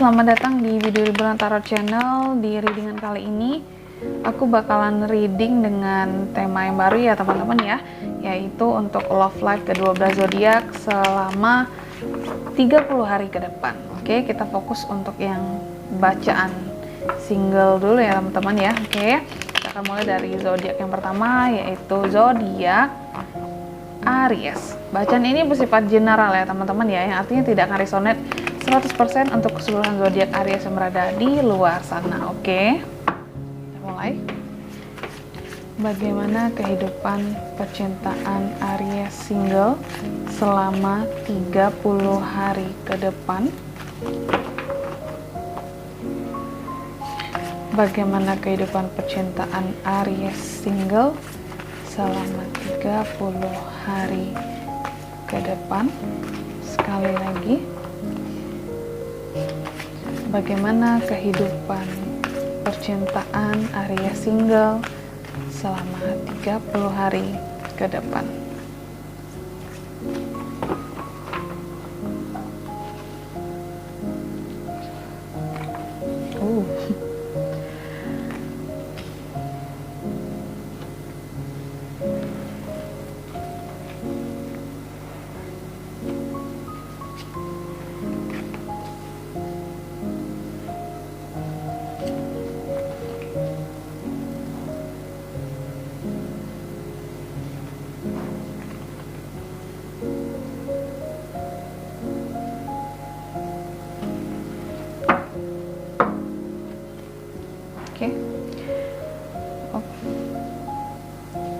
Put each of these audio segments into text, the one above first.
selamat datang di video liburan tarot channel. Di readingan kali ini aku bakalan reading dengan tema yang baru ya teman-teman ya, yaitu untuk love life ke-12 zodiak selama 30 hari ke depan. Oke, kita fokus untuk yang bacaan single dulu ya teman-teman ya. Oke, kita akan mulai dari zodiak yang pertama, yaitu zodiak Aries. Bacaan ini bersifat general ya teman-teman ya, yang artinya tidak akan resonate 100% untuk keseluruhan zodiak Aries yang berada di luar sana. Oke, kita mulai. Bagaimana kehidupan percintaan Aries single selama 30 hari ke depan? Bagaimana kehidupan percintaan Aries single selama 30 hari ke depan? Sekali lagi, bagaimana kehidupan percintaan Aries single selama 30 hari ke depan?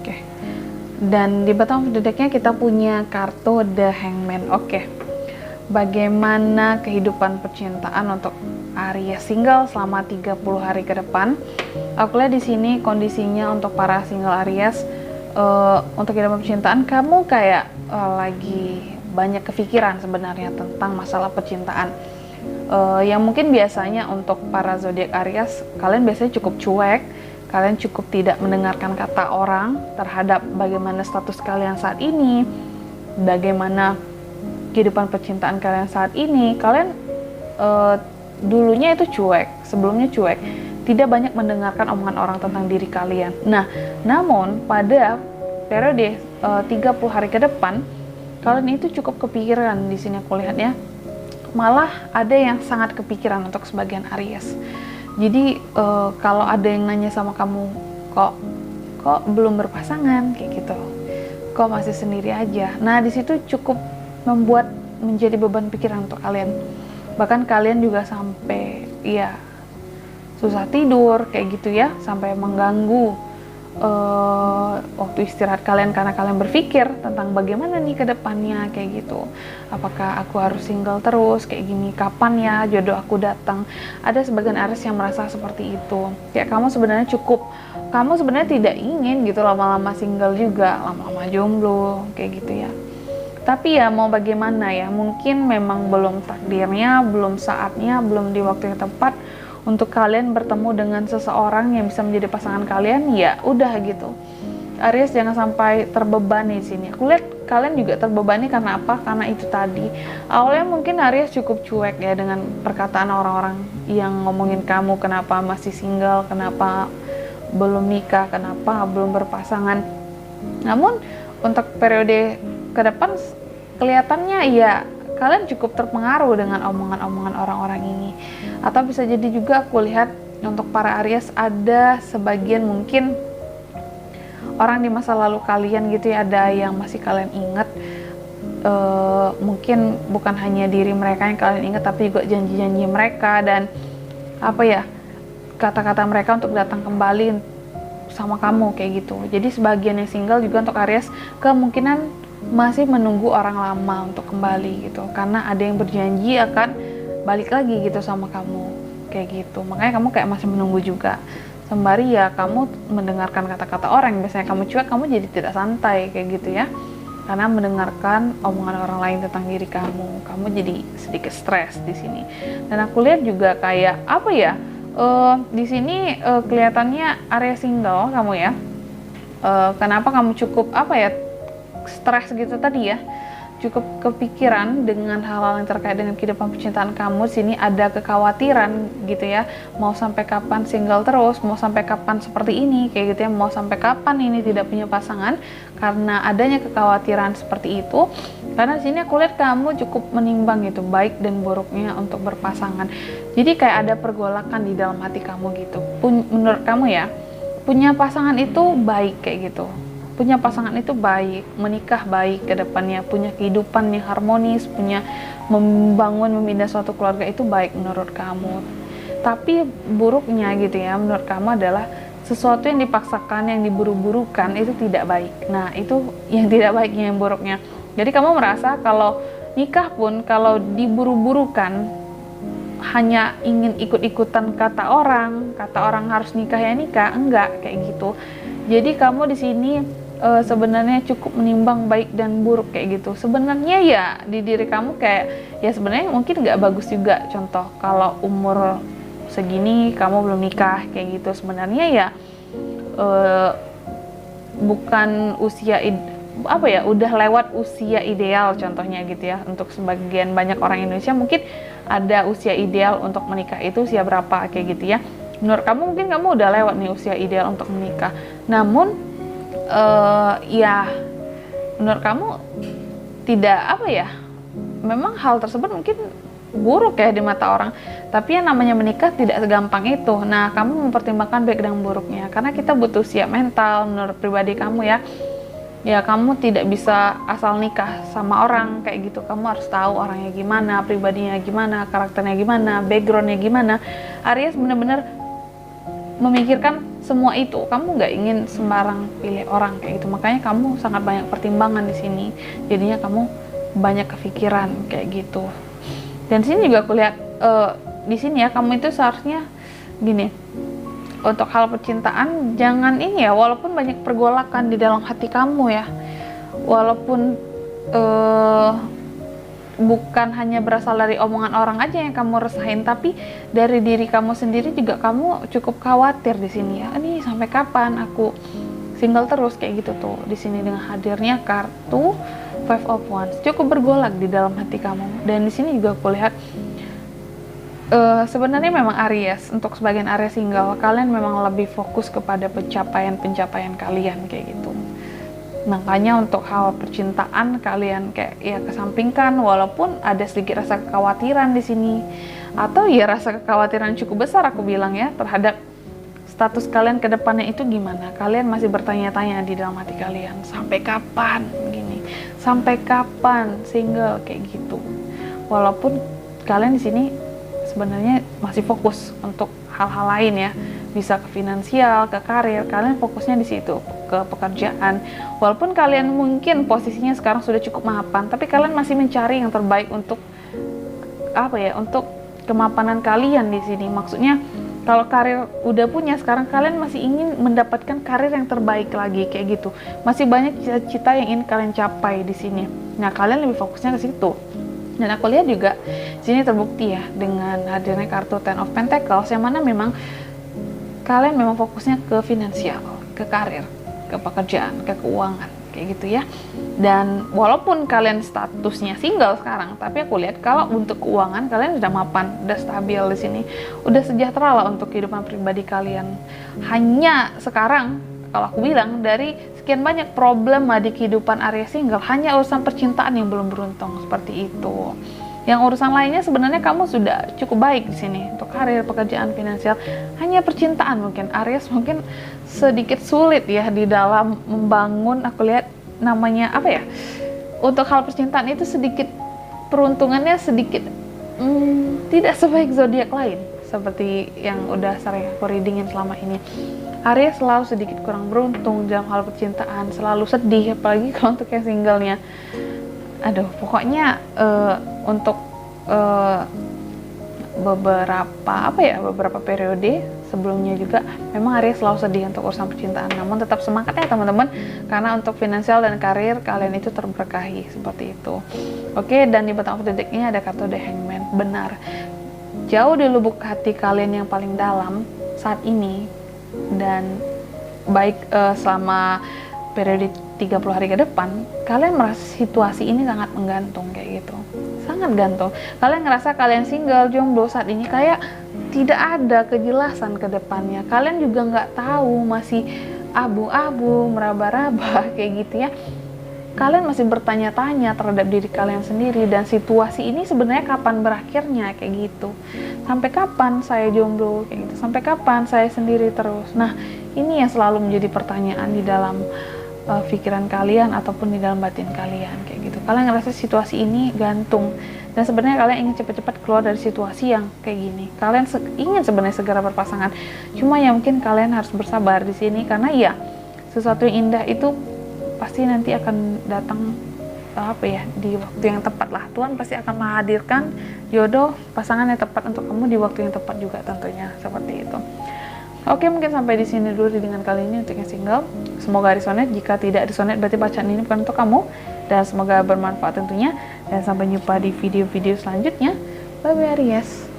Oke. Dan di bottom of the deck-nya kita punya kartu The Hangman. Oke. Bagaimana kehidupan percintaan untuk Aries single selama 30 hari ke depan? Aku lihat di sini kondisinya untuk para single Aries, untuk kehidupan percintaan kamu kayak lagi banyak kepikiran sebenarnya tentang masalah percintaan. Yang mungkin biasanya untuk para zodiak Aries, kalian biasanya cukup cuek, kalian cukup tidak mendengarkan kata orang terhadap bagaimana status kalian saat ini, bagaimana kehidupan percintaan kalian saat ini. Kalian dulunya itu cuek, sebelumnya cuek, tidak banyak mendengarkan omongan orang tentang diri kalian. Nah, namun pada periode 30 hari ke depan, kalian itu cukup kepikiran di sini aku lihat ya. Malah ada yang sangat kepikiran untuk sebagian Aries. Jadi kalau ada yang nanya sama kamu, kok belum berpasangan kayak gitu, kok masih sendiri aja. Nah di situ cukup membuat menjadi beban pikiran untuk kalian. Bahkan kalian juga sampai ya susah tidur kayak gitu ya, sampai mengganggu waktu istirahat kalian karena kalian berpikir tentang bagaimana nih ke depannya kayak gitu. Apakah aku harus single terus kayak gini? Kapan ya jodoh aku datang? Ada sebagian Aries yang merasa seperti itu. Kayak kamu sebenarnya tidak ingin gitu lama-lama single juga, lama-lama jomblo kayak gitu ya. Tapi ya mau bagaimana ya? Mungkin memang belum takdirnya, belum saatnya, belum di waktu yang tepat untuk kalian bertemu dengan seseorang yang bisa menjadi pasangan kalian. Ya udah gitu, Aries jangan sampai terbebani di sini. Aku lihat kalian juga terbebani karena apa? Karena itu tadi, awalnya mungkin Aries cukup cuek ya dengan perkataan orang-orang yang ngomongin kamu, kenapa masih single, kenapa belum nikah, kenapa belum berpasangan. Namun untuk periode ke depan kelihatannya ya kalian cukup terpengaruh dengan omongan-omongan orang-orang ini. Atau bisa jadi juga aku lihat untuk para Aries ada sebagian mungkin orang di masa lalu kalian gitu ya, ada yang masih kalian ingat. Mungkin bukan hanya diri mereka yang kalian ingat, tapi juga janji-janji mereka dan apa ya, kata-kata mereka untuk datang kembali sama kamu kayak gitu. Jadi sebagian yang single juga untuk Aries kemungkinan masih menunggu orang lama untuk kembali gitu, karena ada yang berjanji akan balik lagi gitu sama kamu kayak gitu. Makanya kamu kayak masih menunggu juga, sembari ya kamu mendengarkan kata-kata orang yang biasanya kamu cuek, kamu jadi tidak santai kayak gitu ya, karena mendengarkan omongan orang lain tentang diri kamu jadi sedikit stres di sini. Dan aku lihat juga kayak apa ya, di sini kelihatannya Aries single kamu ya, kenapa kamu cukup apa ya, stres gitu tadi ya. cukup kepikiran dengan hal-hal yang terkait dengan kehidupan percintaan kamu. Sini ada kekhawatiran gitu ya, mau sampai kapan single terus, mau sampai kapan seperti ini kayak gitu ya, mau sampai kapan ini tidak punya pasangan, karena adanya kekhawatiran seperti itu. Karena sini aku lihat kamu cukup menimbang gitu baik dan buruknya untuk berpasangan. Jadi kayak ada pergolakan di dalam hati kamu gitu. Menurut kamu ya, punya pasangan itu baik kayak gitu, punya pasangan itu baik, menikah baik ke depannya, punya kehidupan yang harmonis, punya membangun, membina suatu keluarga itu baik menurut kamu. Tapi buruknya gitu ya, menurut kamu adalah sesuatu yang dipaksakan, yang diburu-burukan itu tidak baik. Nah, itu yang tidak baiknya, yang buruknya. Jadi kamu merasa kalau nikah pun kalau diburu-burukan, hanya ingin ikut-ikutan kata orang harus nikah ya nikah, enggak kayak gitu. Jadi kamu di sini sebenarnya cukup menimbang baik dan buruk kayak gitu. Sebenarnya ya di diri kamu kayak ya sebenarnya mungkin nggak bagus juga. Contoh kalau umur segini kamu belum nikah kayak gitu, sebenarnya ya bukan usia udah lewat usia ideal contohnya gitu ya. Untuk sebagian banyak orang Indonesia mungkin ada usia ideal untuk menikah itu usia berapa kayak gitu ya. Menurut kamu mungkin kamu udah lewat nih usia ideal untuk menikah. Namun ya menurut kamu tidak memang hal tersebut mungkin buruk ya di mata orang. Tapi yang namanya menikah tidak segampang itu. Nah, kamu mempertimbangkan baik dan buruknya karena kita butuh siap mental menurut pribadi kamu ya. Ya kamu tidak bisa asal nikah sama orang kayak gitu. Kamu harus tahu orangnya gimana, pribadinya gimana, karakternya gimana, backgroundnya gimana. Aries benar-benar memikirkan semua itu. Kamu nggak ingin sembarang pilih orang kayak gitu. Makanya kamu sangat banyak pertimbangan di sini. Jadinya kamu banyak kepikiran kayak gitu. Dan sini juga aku lihat di sini ya, kamu itu seharusnya gini. Untuk hal percintaan jangan ini ya, walaupun banyak pergolakan di dalam hati kamu ya, walaupun bukan hanya berasal dari omongan orang aja yang kamu resahin, tapi dari diri kamu sendiri juga kamu cukup khawatir di sini ya. Ini sampai kapan aku single terus kayak gitu tuh. Di sini dengan hadirnya kartu Five of Wands cukup bergolak di dalam hati kamu. Dan di sini juga aku lihat sebenarnya memang Aries, untuk sebagian Aries single, kalian memang lebih fokus kepada pencapaian kalian kayak gitu. Makanya untuk hal percintaan kalian kayak ya kesampingkan, walaupun ada sedikit rasa kekhawatiran di sini, atau ya rasa kekhawatiran cukup besar aku bilang ya terhadap status kalian ke depannya itu gimana. Kalian masih bertanya-tanya di dalam hati kalian, sampai kapan begini, sampai kapan single kayak gitu. Walaupun kalian di sini sebenarnya masih fokus untuk hal-hal lain ya, bisa ke finansial, ke karir, kalian fokusnya di situ, ke pekerjaan. Walaupun kalian mungkin posisinya sekarang sudah cukup mapan, tapi kalian masih mencari yang terbaik untuk untuk kemapanan kalian di sini. Maksudnya kalau karir udah punya, sekarang kalian masih ingin mendapatkan karir yang terbaik lagi kayak gitu. Masih banyak cita-cita yang ingin kalian capai di sini. Nah, kalian lebih fokusnya ke situ. Dan aku lihat juga sini terbukti ya dengan hadirnya kartu Ten of Pentacles, yang mana memang kalian memang fokusnya ke finansial, ke karir, ke pekerjaan, ke keuangan kayak gitu ya. Dan walaupun kalian statusnya single sekarang, tapi aku lihat kalau untuk keuangan kalian sudah mapan, udah stabil di sini, udah sejahtera lah untuk kehidupan pribadi kalian. Hanya sekarang kalau aku bilang dari sekian banyak problem di kehidupan Aries single, hanya urusan percintaan yang belum beruntung seperti itu. Yang urusan lainnya sebenarnya kamu sudah cukup baik di sini untuk karir, pekerjaan, finansial. Hanya percintaan mungkin Aries mungkin sedikit sulit ya di dalam membangun. Aku lihat namanya untuk hal percintaan itu sedikit peruntungannya sedikit tidak sebaik zodiak lain seperti yang udah sering aku readingin selama ini. Aries selalu sedikit kurang beruntung dalam hal percintaan, selalu sedih, apalagi kalau untuk yang singlenya. Aduh, pokoknya untuk beberapa periode sebelumnya juga memang Aries selalu sedih untuk urusan percintaan. Namun tetap semangat ya teman-teman, karena untuk finansial dan karir kalian itu terberkahi seperti itu. Oke, dan di bottom of the deck ini ada kartu The Hangman. Benar, jauh di lubuk hati kalian yang paling dalam saat ini, dan baik selama periode 30 hari ke depan, kalian merasa situasi ini sangat menggantung kayak gitu. Sangat gantung. Kalian ngerasa kalian single, jomblo saat ini kayak tidak ada kejelasan ke depannya. Kalian juga nggak tahu, masih abu-abu, meraba-raba kayak gitu ya. Kalian masih bertanya-tanya terhadap diri kalian sendiri, dan situasi ini sebenarnya kapan berakhirnya kayak gitu. Sampai kapan saya jomblo kayak gitu? Sampai kapan saya sendiri terus? Nah, ini yang selalu menjadi pertanyaan di dalam pikiran kalian ataupun di dalam batin kalian kayak gitu. Kalian ngerasa situasi ini gantung, dan sebenarnya kalian ingin cepat-cepat keluar dari situasi yang kayak gini. Kalian ingin sebenarnya segera berpasangan, cuma ya mungkin kalian harus bersabar di sini, karena ya sesuatu yang indah itu pasti nanti akan datang di waktu yang tepat lah. Tuhan pasti akan menghadirkan jodoh, pasangan yang tepat untuk kamu di waktu yang tepat juga tentunya, seperti itu. Oke, mungkin sampai di sini dulu dengan kali ini untuk yang single. Semoga resonate. Jika tidak resonate berarti bacaan ini bukan untuk kamu, dan semoga bermanfaat tentunya, dan sampai jumpa di video-video selanjutnya. Bye bye Aries.